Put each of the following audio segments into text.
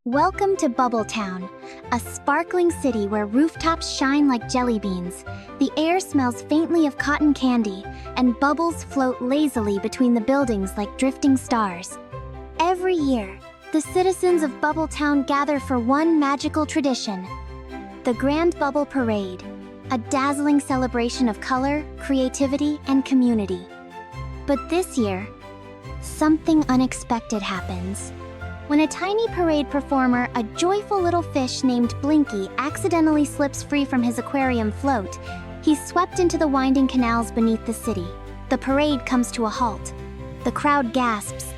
Welcome to Bubble Town, a sparkling city where rooftops shine like jelly beans, the air smells faintly of cotton candy, and bubbles float lazily between the buildings like drifting stars. Every year, the citizens of Bubble Town gather for one magical tradition: the Grand Bubble Parade, a dazzling celebration of color, creativity, and community. But this year, something unexpected happens. When a tiny parade performer, a joyful little fish named Blinky, accidentally slips free from his aquarium float, he's swept into the winding canals beneath the city. The parade comes to a halt. The crowd gasps,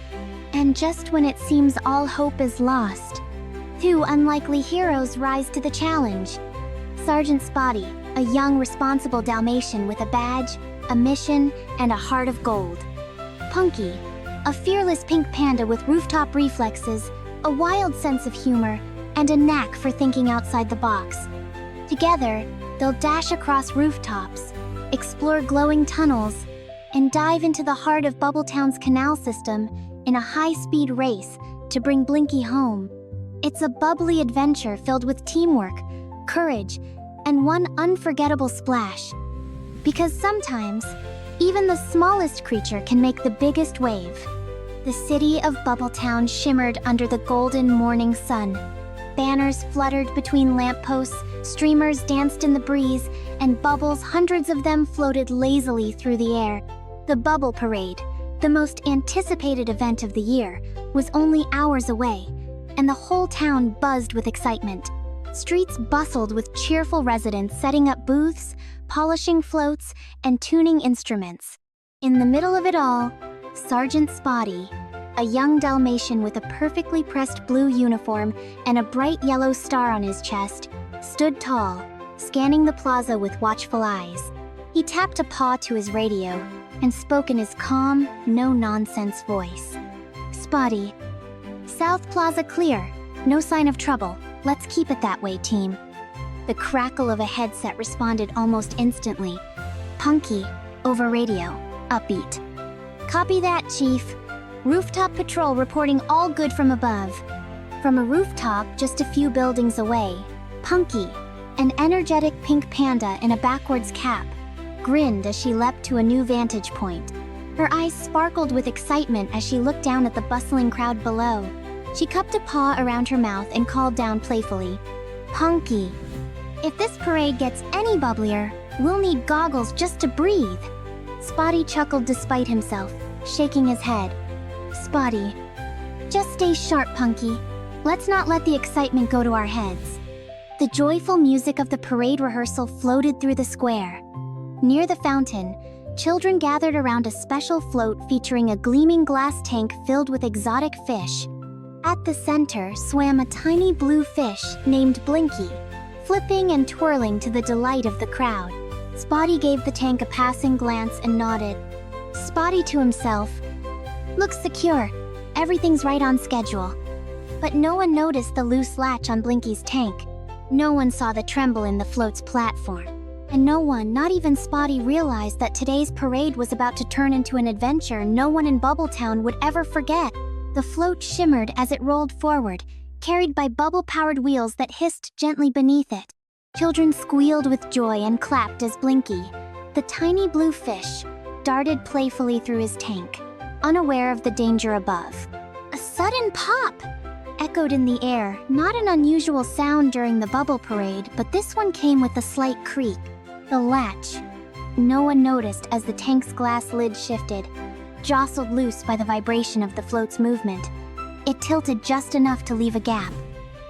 and just when it seems all hope is lost, two unlikely heroes rise to the challenge. Sergeant Spotty, a young, responsible Dalmatian with a badge, a mission, and a heart of gold. Punky, a fearless pink panda with rooftop reflexes, a wild sense of humor, and a knack for thinking outside the box. Together, they'll dash across rooftops, explore glowing tunnels, and dive into the heart of Bubbletown's canal system in a high-speed race to bring Blinky home. It's a bubbly adventure filled with teamwork, courage, and one unforgettable splash. Because sometimes, even the smallest creature can make the biggest wave. The city of Bubbletown shimmered under the golden morning sun. Banners fluttered between lampposts, streamers danced in the breeze, and bubbles, hundreds of them, floated lazily through the air. The Bubble Parade, the most anticipated event of the year, was only hours away, and the whole town buzzed with excitement. Streets bustled with cheerful residents setting up booths, polishing floats, and tuning instruments. In the middle of it all, Sergeant Spotty, a young Dalmatian with a perfectly pressed blue uniform and a bright yellow star on his chest, stood tall, scanning the plaza with watchful eyes. He tapped a paw to his radio and spoke in his calm, no-nonsense voice. "Spotty, South Plaza clear. No sign of trouble. Let's keep it that way, team." The crackle of a headset responded almost instantly. "Punky, over radio, upbeat. Copy that, Chief. Rooftop patrol reporting all good from above." From a rooftop just a few buildings away, Punky, an energetic pink panda in a backwards cap, grinned as she leapt to a new vantage point. Her eyes sparkled with excitement as she looked down at the bustling crowd below. She cupped a paw around her mouth and called down playfully, "Punky, if this parade gets any bubblier, we'll need goggles just to breathe." Spotty chuckled despite himself, shaking his head. "Spotty, just stay sharp, Punky. Let's not let the excitement go to our heads." The joyful music of the parade rehearsal floated through the square. Near the fountain, children gathered around a special float featuring a gleaming glass tank filled with exotic fish. At the center swam a tiny blue fish named Blinky, flipping and twirling to the delight of the crowd. Spotty gave the tank a passing glance and nodded. Spotty to himself, "Looks secure. Everything's right on schedule." But no one noticed the loose latch on Blinky's tank. No one saw the tremble in the float's platform. And no one, not even Spotty, realized that today's parade was about to turn into an adventure no one in Bubbletown would ever forget. The float shimmered as it rolled forward, carried by bubble-powered wheels that hissed gently beneath it. Children squealed with joy and clapped as Blinky, the tiny blue fish, darted playfully through his tank, unaware of the danger above. A sudden pop echoed in the air, not an unusual sound during the Bubble Parade, but this one came with a slight creak. The latch, no one noticed as the tank's glass lid shifted, jostled loose by the vibration of the float's movement. It tilted just enough to leave a gap.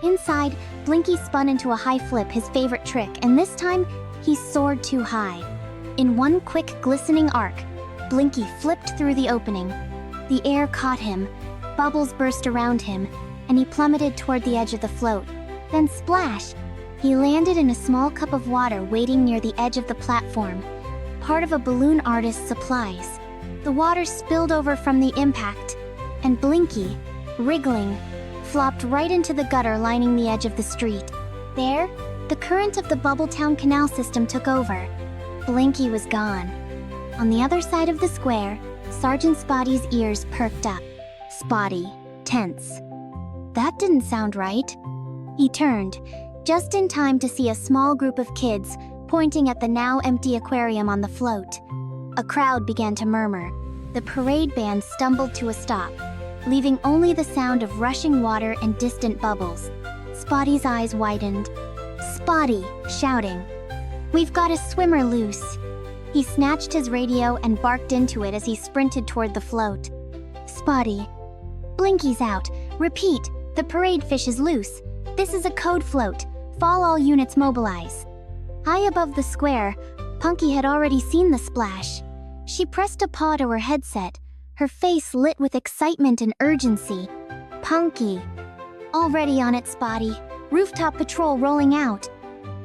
Inside, Blinky spun into a high flip, his favorite trick, and this time, he soared too high. In one quick, glistening arc, Blinky flipped through the opening. The air caught him, bubbles burst around him, and he plummeted toward the edge of the float. Then splash! He landed in a small cup of water waiting near the edge of the platform, part of a balloon artist's supplies. The water spilled over from the impact, and Blinky, wriggling, flopped right into the gutter lining the edge of the street. There, the current of the Bubbletown canal system took over. Blinky was gone. On the other side of the square, Sergeant Spotty's ears perked up. Spotty, tense. That didn't sound right. He turned, just in time to see a small group of kids pointing at the now empty aquarium on the float. A crowd began to murmur. The parade band stumbled to a stop, leaving only the sound of rushing water and distant bubbles. Spotty's eyes widened. Spotty, shouting, "We've got a swimmer loose!" He snatched his radio and barked into it as he sprinted toward the float. Spotty. "Blinky's out. Repeat, the parade fish is loose. This is a code float. Fall all units mobilize." High above the square, Punky had already seen the splash. She pressed a paw to her headset, her face lit with excitement and urgency. Punky. Already on it, Spotty. Rooftop patrol rolling out.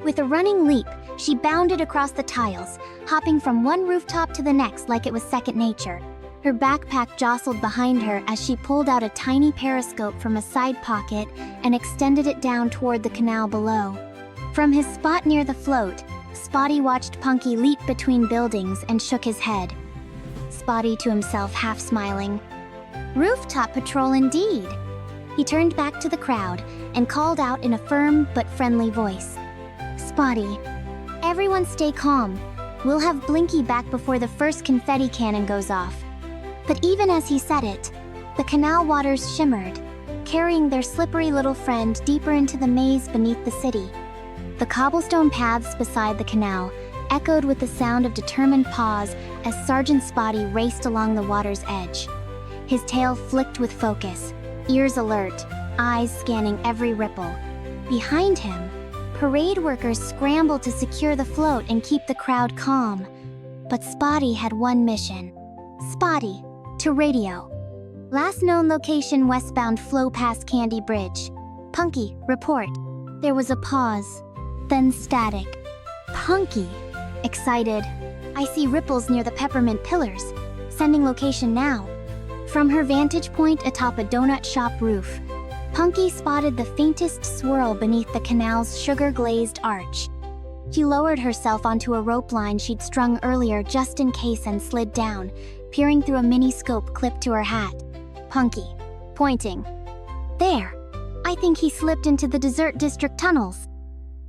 With a running leap, she bounded across the tiles, hopping from one rooftop to the next like it was second nature. Her backpack jostled behind her as she pulled out a tiny periscope from a side pocket and extended it down toward the canal below. From his spot near the float, Spotty watched Punky leap between buildings and shook his head. Spotty to himself, half smiling. Rooftop patrol indeed. He turned back to the crowd and called out in a firm but friendly voice. Spotty, everyone stay calm. We'll have Blinky back before the first confetti cannon goes off. But even as he said it, the canal waters shimmered, carrying their slippery little friend deeper into the maze beneath the city. The cobblestone paths beside the canal echoed with the sound of determined paws as Sergeant Spotty raced along the water's edge. His tail flicked with focus, ears alert, eyes scanning every ripple. Behind him, parade workers scrambled to secure the float and keep the crowd calm. But Spotty had one mission. Spotty, to radio. Last known location westbound flow past Candy Bridge. Punky, report. There was a pause, then static. Punky, excited. I see ripples near the peppermint pillars. Sending location now. From her vantage point atop a donut shop roof, Punky spotted the faintest swirl beneath the canal's sugar-glazed arch. She lowered herself onto a rope line she'd strung earlier just in case and slid down, peering through a mini-scope clipped to her hat. Punky, pointing. There! I think he slipped into the Dessert District tunnels.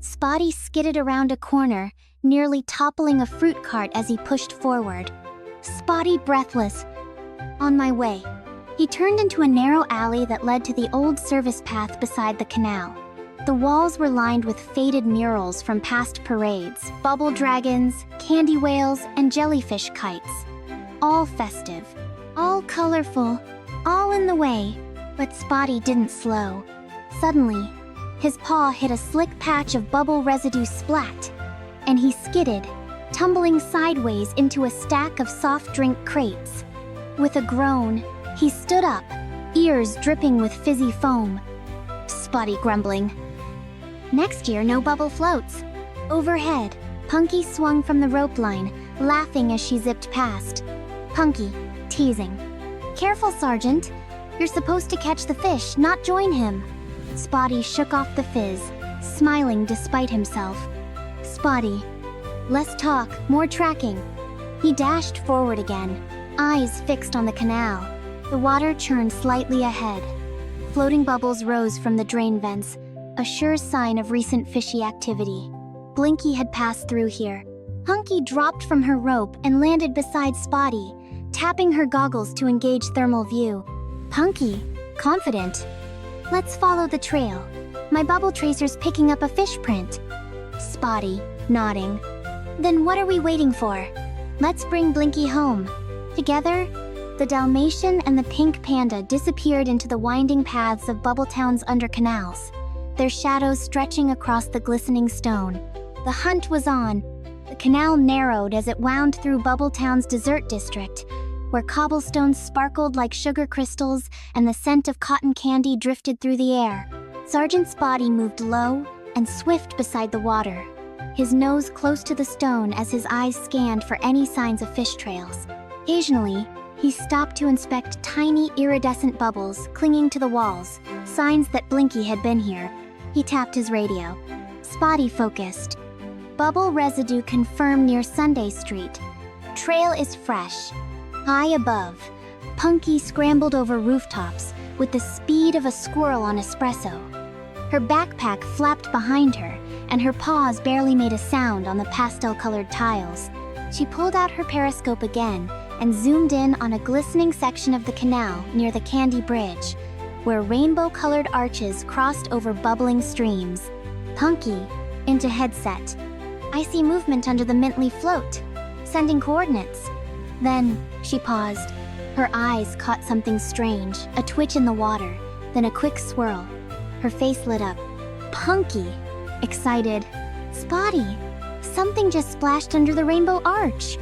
Spotty skidded around a corner, nearly toppling a fruit cart as he pushed forward. Spotty breathless. On my way. He turned into a narrow alley that led to the old service path beside the canal. The walls were lined with faded murals from past parades, bubble dragons, candy whales, and jellyfish kites. All festive, all colorful, all in the way, but Spotty didn't slow. Suddenly, his paw hit a slick patch of bubble residue splat, and he skidded, tumbling sideways into a stack of soft drink crates. With a groan, he stood up, ears dripping with fizzy foam. Spotty grumbling. Next year, no bubble floats. Overhead, Punky swung from the rope line, laughing as she zipped past. Punky, teasing. Careful, Sergeant. You're supposed to catch the fish, not join him. Spotty shook off the fizz, smiling despite himself. Spotty. Less talk, more tracking. He dashed forward again, eyes fixed on the canal. The water churned slightly ahead. Floating bubbles rose from the drain vents, a sure sign of recent fishy activity. Blinky had passed through here. Punky dropped from her rope and landed beside Spotty, tapping her goggles to engage thermal view. Punky, confident. Let's follow the trail. My bubble tracer's picking up a fish print. Spotty, nodding. Then what are we waiting for? Let's bring Blinky home. Together, the Dalmatian and the pink panda disappeared into the winding paths of Bubbletown's under canals, their shadows stretching across the glistening stone. The hunt was on. The canal narrowed as it wound through Bubbletown's dessert district, where cobblestones sparkled like sugar crystals and the scent of cotton candy drifted through the air. Sergeant Spotty moved low and swift beside the water, his nose close to the stone as his eyes scanned for any signs of fish trails. Occasionally, he stopped to inspect tiny iridescent bubbles clinging to the walls, signs that Blinky had been here. He tapped his radio. Spotty focused. Bubble residue confirmed near Sunday Street. Trail is fresh. High above, Punky scrambled over rooftops, with the speed of a squirrel on espresso. Her backpack flapped behind her, and her paws barely made a sound on the pastel-colored tiles. She pulled out her periscope again and zoomed in on a glistening section of the canal near the Candy Bridge, where rainbow-colored arches crossed over bubbling streams. Punky, into headset. I see movement under the mint leaf float, sending coordinates. Then, she paused. Her eyes caught something strange, a twitch in the water, then a quick swirl. Her face lit up. Punky! Excited. Spotty! Something just splashed under the rainbow arch!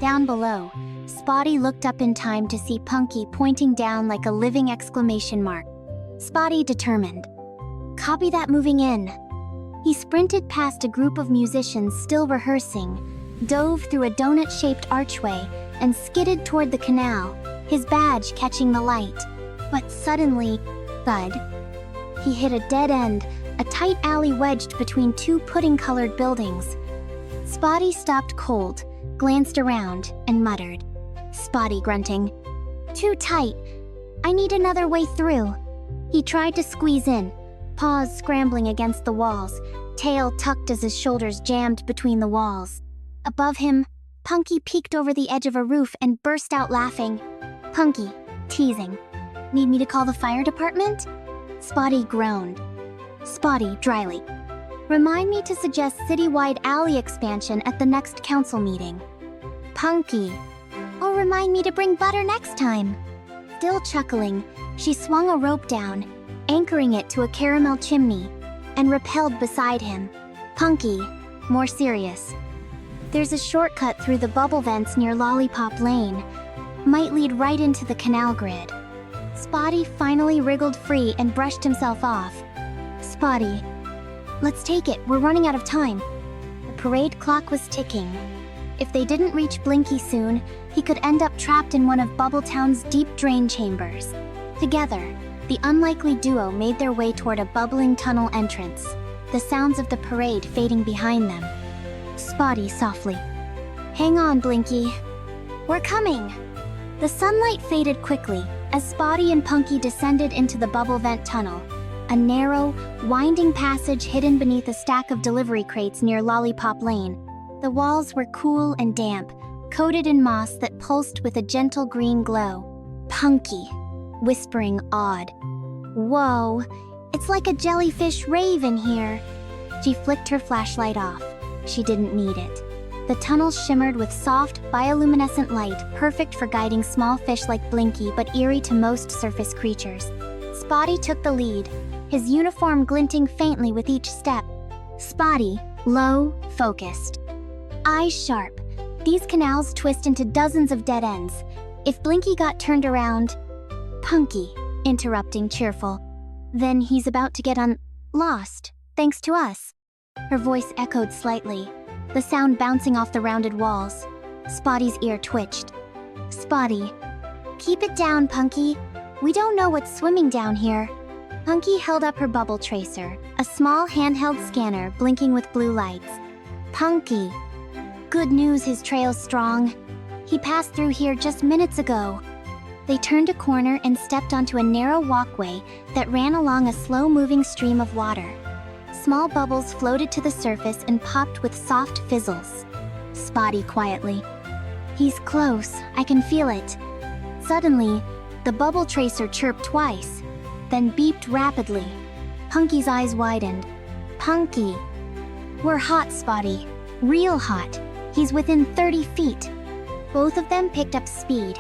Down below, Spotty looked up in time to see Punky pointing down like a living exclamation mark. Spotty determined. Copy that moving in. He sprinted past a group of musicians still rehearsing, dove through a donut-shaped archway, and skidded toward the canal, his badge catching the light. But suddenly, thud, he hit a dead end, a tight alley wedged between two pudding-colored buildings. Spotty stopped cold, glanced around, and muttered. Spotty grunting. Too tight. I need another way through. He tried to squeeze in, paws scrambling against the walls, tail tucked as his shoulders jammed between the walls. Above him, Punky peeked over the edge of a roof and burst out laughing. Punky, teasing. Need me to call the fire department? Spotty groaned. Spotty, dryly. Remind me to suggest citywide alley expansion at the next council meeting. Punky. Oh, remind me to bring butter next time. Still chuckling, she swung a rope down, anchoring it to a caramel chimney, and rappelled beside him. Punky, more serious. There's a shortcut through the bubble vents near Lollipop Lane. Might lead right into the canal grid. Spotty finally wriggled free and brushed himself off. Spotty. Let's take it, we're running out of time. The parade clock was ticking. If they didn't reach Blinky soon, he could end up trapped in one of Bubbletown's deep drain chambers. Together, the unlikely duo made their way toward a bubbling tunnel entrance, the sounds of the parade fading behind them. Spotty softly. Hang on, Blinky. We're coming! The sunlight faded quickly as Spotty and Punky descended into the bubble vent tunnel, a narrow, winding passage hidden beneath a stack of delivery crates near Lollipop Lane. The walls were cool and damp, coated in moss that pulsed with a gentle green glow. Punky, whispering awed. Whoa, it's like a jellyfish rave in here. She flicked her flashlight off. She didn't need it. The tunnel shimmered with soft, bioluminescent light, perfect for guiding small fish like Blinky but eerie to most surface creatures. Spotty took the lead, his uniform glinting faintly with each step. Spotty, low, focused. Eyes sharp. These canals twist into dozens of dead ends. If Blinky got turned around... Punky, interrupting cheerful. Then he's about to get lost, thanks to us. Her voice echoed slightly, the sound bouncing off the rounded walls. Spotty's ear twitched. Spotty. Keep it down, Punky. We don't know what's swimming down here. Punky held up her bubble tracer, a small handheld scanner blinking with blue lights. Punky. Good news, his trail's strong. He passed through here just minutes ago. They turned a corner and stepped onto a narrow walkway that ran along a slow-moving stream of water. Small bubbles floated to the surface and popped with soft fizzles. Spotty quietly. He's close, I can feel it. Suddenly, the bubble tracer chirped twice, then beeped rapidly. Punky's eyes widened. Punky. We're hot, Spotty. Real hot. He's within 30 feet. Both of them picked up speed.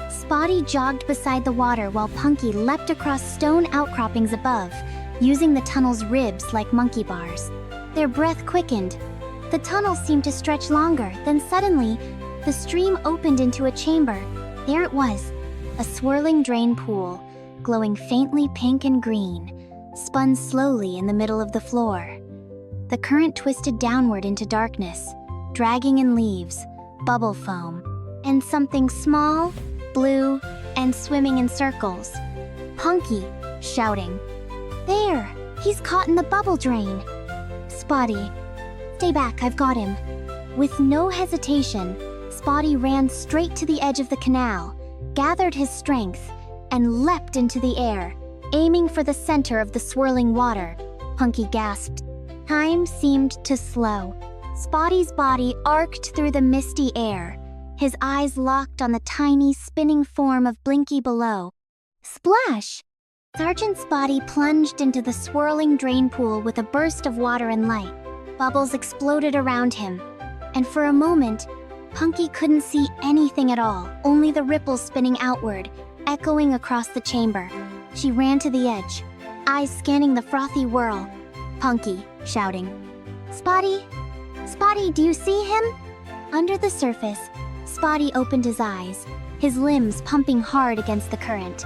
Spotty jogged beside the water while Punky leapt across stone outcroppings above, using the tunnel's ribs like monkey bars. Their breath quickened. The tunnel seemed to stretch longer, then suddenly, the stream opened into a chamber. There it was, a swirling drain pool, glowing faintly pink and green, spun slowly in the middle of the floor. The current twisted downward into darkness, dragging in leaves, bubble foam, and something small, blue, and swimming in circles. Punky, shouting. There! He's caught in the bubble drain! Spotty. Stay back, I've got him. With no hesitation, Spotty ran straight to the edge of the canal, gathered his strength, and leapt into the air, aiming for the center of the swirling water. Punky gasped. Time seemed to slow. Spotty's body arced through the misty air, his eyes locked on the tiny, spinning form of Blinky below. Splash! Sergeant Spotty plunged into the swirling drain pool with a burst of water and light. Bubbles exploded around him, and for a moment, Punky couldn't see anything at all, only the ripples spinning outward, echoing across the chamber. She ran to the edge, eyes scanning the frothy whirl. Punky, shouting, "Spotty? Spotty, do you see him?" Under the surface, Spotty opened his eyes, his limbs pumping hard against the current.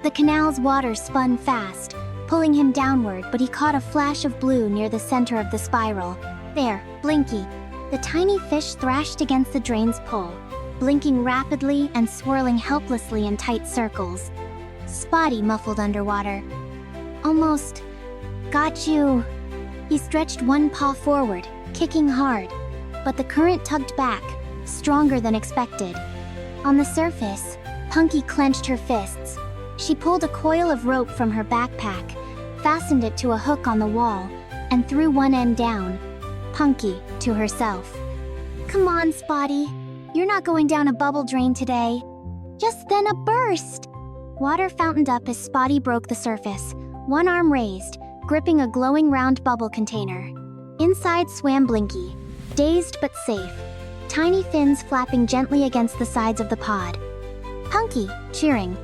The canal's water spun fast, pulling him downward, but he caught a flash of blue near the center of the spiral. There, Blinky. The tiny fish thrashed against the drain's pull, blinking rapidly and swirling helplessly in tight circles. Spotty muffled underwater. "Almost got you." He stretched one paw forward, kicking hard, but the current tugged back, stronger than expected. On the surface, Punky clenched her fists. She pulled a coil of rope from her backpack, fastened it to a hook on the wall, and threw one end down. Punky, to herself, "Come on, Spotty. You're not going down a bubble drain today." Just then a burst! Water fountained up as Spotty broke the surface, one arm raised, gripping a glowing round bubble container. Inside swam Blinky, dazed but safe, tiny fins flapping gently against the sides of the pod. Punky, cheering.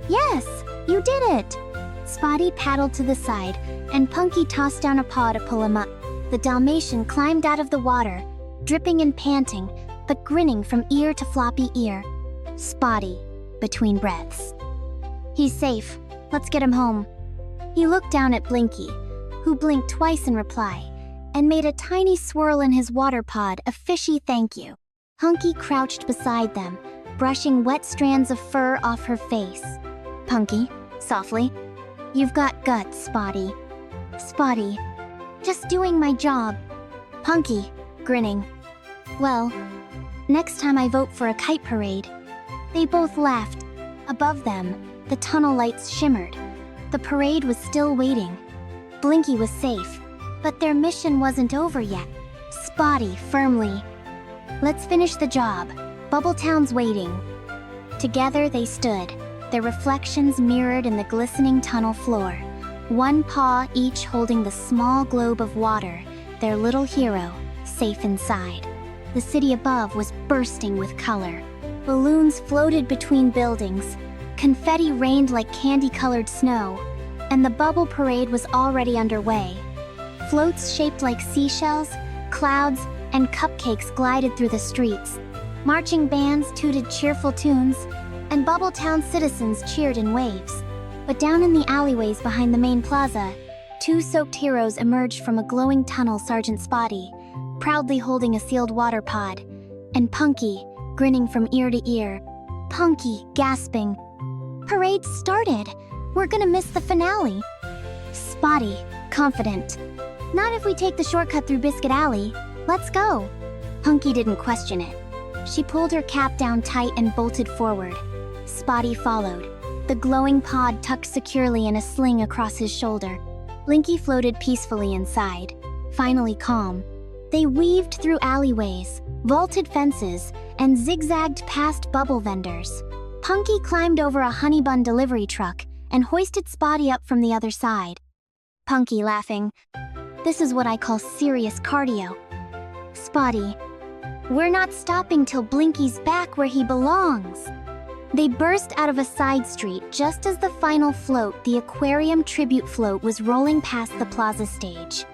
"Yes, you did it!" Spotty paddled to the side, and Punky tossed down a paw to pull him up. The Dalmatian climbed out of the water, dripping and panting, but grinning from ear to floppy ear. Spotty, between breaths. "He's safe. Let's get him home." He looked down at Blinky, who blinked twice in reply, and made a tiny swirl in his water pod, a fishy thank you. Punky crouched beside them, brushing wet strands of fur off her face. Punky, softly, "You've got guts, Spotty." Spotty, "Just doing my job." Punky, grinning, "Well, next time I vote for a kite parade." They both laughed. Above them, the tunnel lights shimmered. The parade was still waiting. Blinky was safe, but their mission wasn't over yet. Spotty, firmly, "Let's finish the job. Bubbletown's waiting." Together they stood, their reflections mirrored in the glistening tunnel floor, one paw each holding the small globe of water, their little hero, safe inside. The city above was bursting with color. Balloons floated between buildings, confetti rained like candy-colored snow, and the bubble parade was already underway. Floats shaped like seashells, clouds, and cupcakes glided through the streets. Marching bands tooted cheerful tunes, and Bubbletown citizens cheered in waves. But down in the alleyways behind the main plaza, two soaked heroes emerged from a glowing tunnel. Sergeant Spotty, proudly holding a sealed water pod, and Punky, grinning from ear to ear. Punky, gasping, "Parade started! We're gonna miss the finale!" Spotty, confident, "Not if we take the shortcut through Biscuit Alley. Let's go!" Punky didn't question it. She pulled her cap down tight and bolted forward. Spotty followed, the glowing pod tucked securely in a sling across his shoulder. Blinky floated peacefully inside, finally calm. They weaved through alleyways, vaulted fences, and zigzagged past bubble vendors. Punky climbed over a honey bun delivery truck and hoisted Spotty up from the other side. Punky, laughing, "This is what I call serious cardio." Spotty, "We're not stopping till Blinky's back where he belongs." They burst out of a side street just as the final float, the aquarium tribute float, was rolling past the plaza stage.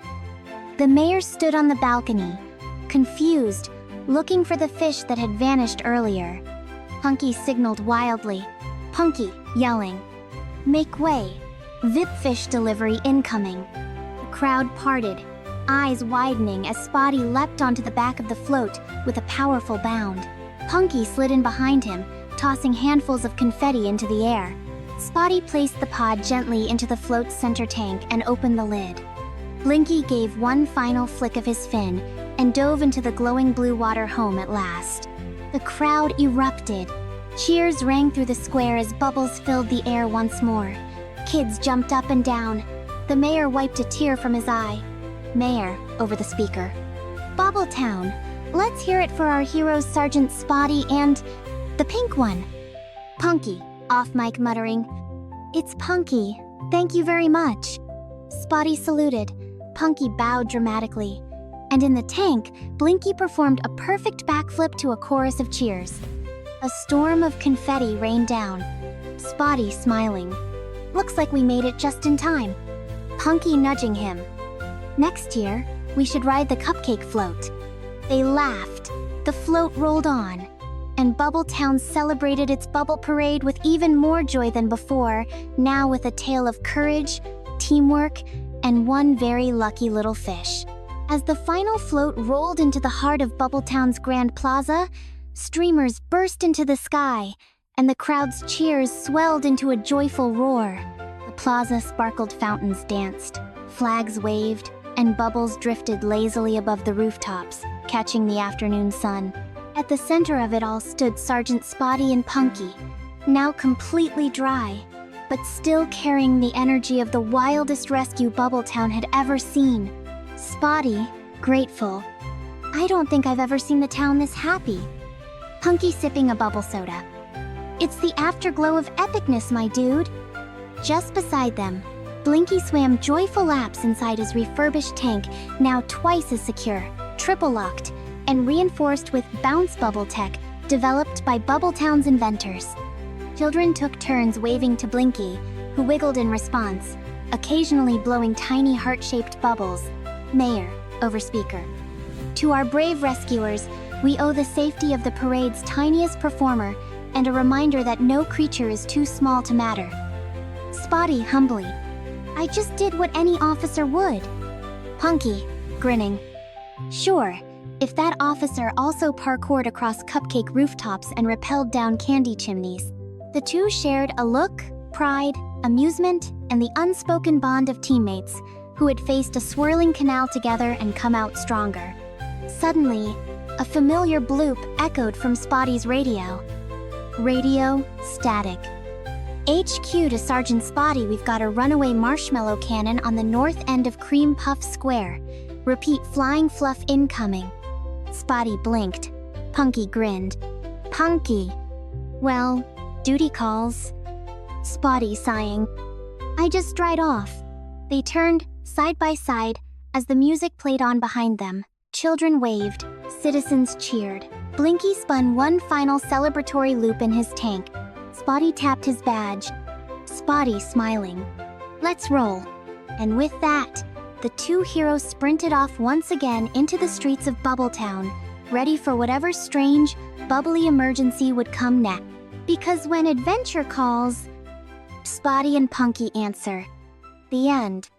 The mayor stood on the balcony, confused, looking for the fish that had vanished earlier. Punky signaled wildly, Punky, yelling, "Make way! VIP fish delivery incoming!" The crowd parted, eyes widening as Spotty leapt onto the back of the float with a powerful bound. Punky slid in behind him, tossing handfuls of confetti into the air. Spotty placed the pod gently into the float's center tank and opened the lid. Blinky gave one final flick of his fin and dove into the glowing blue water home at last. The crowd erupted, Cheers rang through the square as bubbles filled the air once more. Kids jumped up and down. The mayor wiped a tear from his eye. Mayor, over the speaker. Bubbletown, let's hear it for our heroes Sergeant Spotty and the pink one. Punky, off mic muttering, "It's Punky, thank you very much." Spotty saluted. Punky bowed dramatically. And in the tank, Blinky performed a perfect backflip to a chorus of cheers. A storm of confetti rained down. Spotty smiling. "Looks like we made it just in time." Punky nudging him. "Next year, we should ride the cupcake float." They laughed. The float rolled on, and Bubbletown celebrated its bubble parade with even more joy than before, now with a tale of courage, teamwork, and one very lucky little fish. As the final float rolled into the heart of Bubbletown's Grand Plaza, streamers burst into the sky, and the crowd's cheers swelled into a joyful roar. The plaza sparkled, fountains danced, flags waved, and bubbles drifted lazily above the rooftops, catching the afternoon sun. At the center of it all stood Sergeant Spotty and Punky, now completely dry, but still carrying the energy of the wildest rescue Bubbletown had ever seen. Spotty, grateful. "I don't think I've ever seen the town this happy." Punky sipping a bubble soda. "It's the afterglow of epicness, my dude." Just beside them, Blinky swam joyful laps inside his refurbished tank, now twice as secure, triple locked, and reinforced with bounce bubble tech developed by Bubbletown's inventors. Children took turns waving to Blinky, who wiggled in response, occasionally blowing tiny heart-shaped bubbles. Mayor, over speaker. "To our brave rescuers, we owe the safety of the parade's tiniest performer and a reminder that no creature is too small to matter." Spotty humbly. "I just did what any officer would." Punky, grinning. "Sure, if that officer also parkoured across cupcake rooftops and rappelled down candy chimneys." The two shared a look, pride, amusement, and the unspoken bond of teammates who had faced a swirling canal together and come out stronger. Suddenly, a familiar bloop echoed from Spotty's radio. Radio static. "HQ to Sergeant Spotty, we've got a runaway marshmallow cannon on the north end of Cream Puff Square. Repeat, flying fluff incoming." Spotty blinked. Punky grinned. "Punky. Well, duty calls." Spotty sighing. "I just dried off." They turned, side by side, as the music played on behind them. Children waved, citizens cheered. Blinky spun one final celebratory loop in his tank. Spotty tapped his badge. Spotty smiling. "Let's roll." And with that, the two heroes sprinted off once again into the streets of Bubbletown, ready for whatever strange, bubbly emergency would come next. Because when adventure calls, Spotty and Punky answer. The end.